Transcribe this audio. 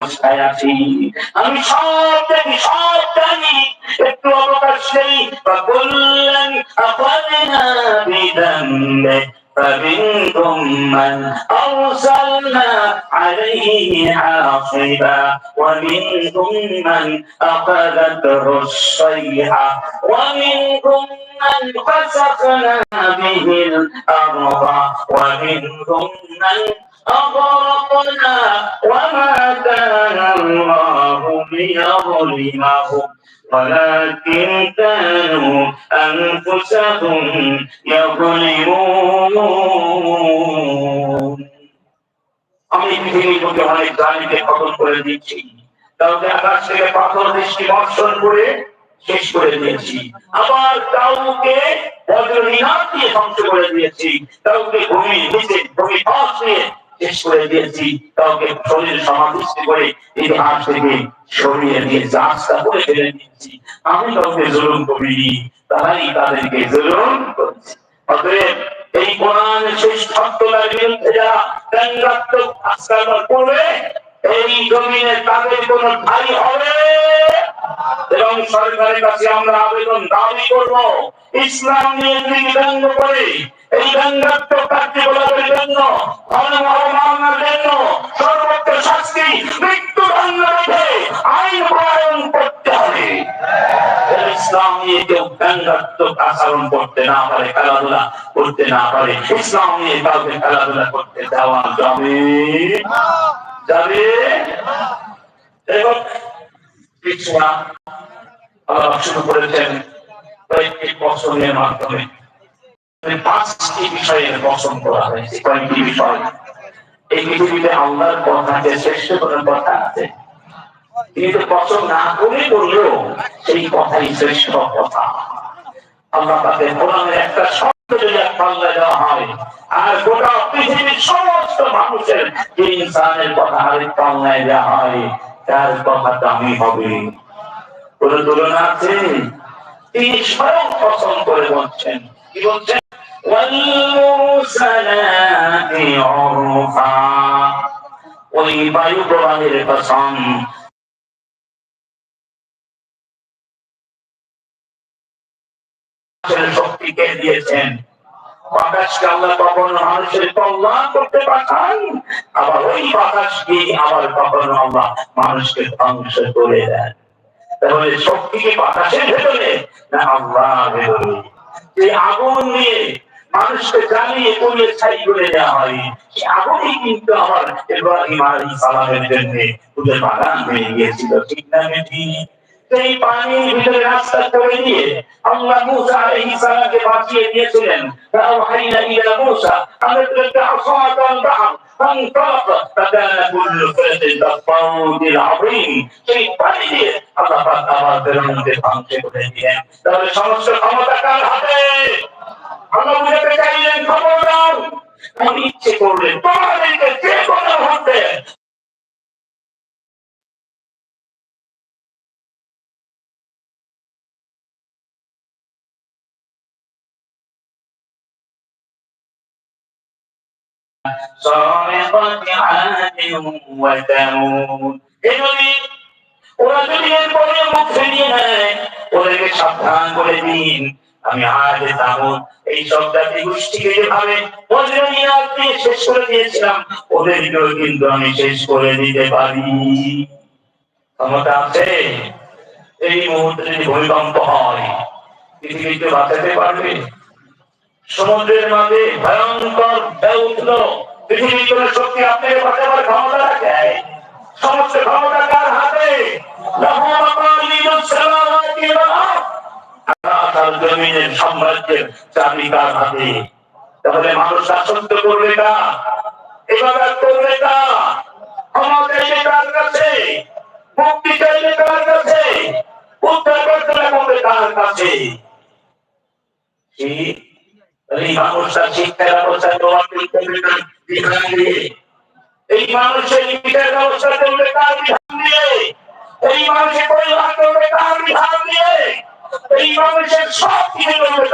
অবস্থায় আছি, আমি সব দেখি, সব জানি, একটু অবকাশ নেই। বললেন আফালনা বিদাম্বে فمنكم من أرسلنا عليه حاصبا ومنكم من أخذته الصيحة ومنكم من خسفنا به الأرض ومنكم من أغرقنا وما كان الله ليظلمهم ولكن كانوا أنفسهم يظلمون আমি পৃথিবীর মধ্যে অনেক জাতিকে খতম করে দিচ্ছি, কাউকে আকাশ থেকে পাথর বৃষ্টি বর্ষণ করে শেষ করে দিয়েছি, আবার কাউকে বজ্রনিনাদ দিয়ে ধ্বংস করে দিয়েছি, কাউকে ভূমির নিচে ভূমিধস দিয়ে শেষ করে দিয়েছি, কাউকে শরীর সমাধিস্থ করে ইতিহাস থেকে সরিয়ে দিয়ে রাস্তা করে ফেলে দিয়েছি। আমি কাউকে জুলুম করিনি, তারাই তাদেরকে জুলুম করেছে। অতএব এই কোরআন শেষ সত্যতার বিরুদ্ধে যারা ব্যঙ্গাত্মক আক্রমণ করবে, এই জমিনে তাদের কোন ঠাঁই হবে। এবং সরকারের কাছে আমরা আবেদন দাবি করব, ইসলাম নিয়ে তিনি ব্যঙ্গ করে এই ব্যঙ্গাত্মক কার্যকলাপের জন্য, অবমাননার জন্য সর্বোচ্চ শাস্তি মৃত্যুদণ্ড রেখে আইন প্রণয়ন করতে হবে। ইসলাম নিয়ে কেউ ব্যঙ্গাত্মক আচরণ করতে না পারে, খেলাধুলা করতে না পারে, ইসলাম নিয়ে কাউকে খেলাধুলা করতে দেওয়া যাবে যাবে এবং কিছু না। আল্লাহ শুরু করেছেন কয়েকটি বচনের মাধ্যমে, 5টি বিষয়ের বচন করা হয়েছে। কয়েকটি বিষয়, এই পৃথিবীতে আল্লাহর কথাকে শ্রেষ্ঠ কোনো কথা আছে? কিন্তু বচন না করে বললেও সেই কথাই শ্রেষ্ঠ কথা। আল্লাহ তাদের কোরআনের একটা শব্দ যদি এক পাল্লায় দেওয়া হয়, আর গোটা পৃথিবীর সমস্ত মানুষের যে ইনসানের কথা আরেক পাল্লায় দেওয়া হয়, তার কথা দামি হবে। কোন তুলনা আছে? তিনি স্বয়ং পছন্দ করে বলছেন, কি বলছেন? ওই বায়ু প্রবাহের কসম, শক্তিকে দিয়েছেন। বাতাসকে আল্লাহ কখনো মানুষের কল্যাণ করতে পাঠান, আবার ওই বাতাসকে আবার কখনো আল্লাহ মানুষকে ধ্বংস করে দেন। তাহলে শক্তিকে বাতাসের ভেতরে না আল্লাহর ভেতরে? যে আগুন নিয়ে মানুষকে জ্বালিয়ে পুড়িয়ে ছাই করে দেওয়া হয়, সেই আগুনই কিন্তু আমার ইব্রাহিম আলাইহিস সালামের জন্য খুঁজে বাগান হয়ে গিয়েছিল, ঠিক না বেটি? সেই পানির ভিতরে রাস্তা করে দিয়ে আল্লাহ মুসা আলাইহিস সালামকে বাঁচিয়ে দিয়েছিলেন। ফাওহাইনা ইলা মুসা আন ইদরিক আসাকাল বাহর ফানতালাক ফাকানা কুল্লু ফিরকাতিন কাত-তাউদিল আযীম। সেই পানি দিয়ে আল্লাহ পাক আবার ফেরেশতাকে ধ্বংস করে দিলেন। তাহলে সমস্ত ক্ষমতা কার হাতে? আল্লাহ বুঝাতে চাইলেন, খবরদার, আমি ইচ্ছে করলে তোমাদেরকে যে কোনো মুহূর্তে صاعقة عاد وثمود। ওরা যদি এরপরে মুখ ফিরিয়ে নেয়, ওদেরকে সাবধান করে দিন, আমি আজ তামুদ এই সব জাতি গোষ্ঠীকে যেভাবে বজ্রনিনাদ দিয়ে শেষ করে দিয়েছিলাম, ওদেরকেও কিন্তু আমি শেষ করে দিতে পারি। ক্ষমতা আছে? এই মুহূর্তে যদি ভূমিকম্প হয়, পৃথিবীকে বাঁচাতে পারবে? সমুদ্রের মাঝে ভয়ঙ্কর ঢেউ উঠল, পৃথিবীর কোন শক্তি আপনাকে বাঁচাবার ক্ষমতা রাখে? সমস্ত ক্ষমতা কার হাতে? জমিনের সাম্রাজ্যের চাবি কার হাতে? তাহলে মানুষ রাজত্ব করবে কার? ইবাদত করবে কার? ক্ষমতা চাইলে কার কাছে? মুক্তি চাইলে কার কাছে? উদ্ধার করতে হবে কার কাছে? এই মানুষরা শিক্ষা ব্যবস্থা বিধান দিয়ে, এই মানুষের বিচার ব্যবস্থা করবে কার বিধান দিয়ে? এই মানুষের পরিবার করবে কার বিধান দিয়ে? এই মানুষের সব কিছু করবে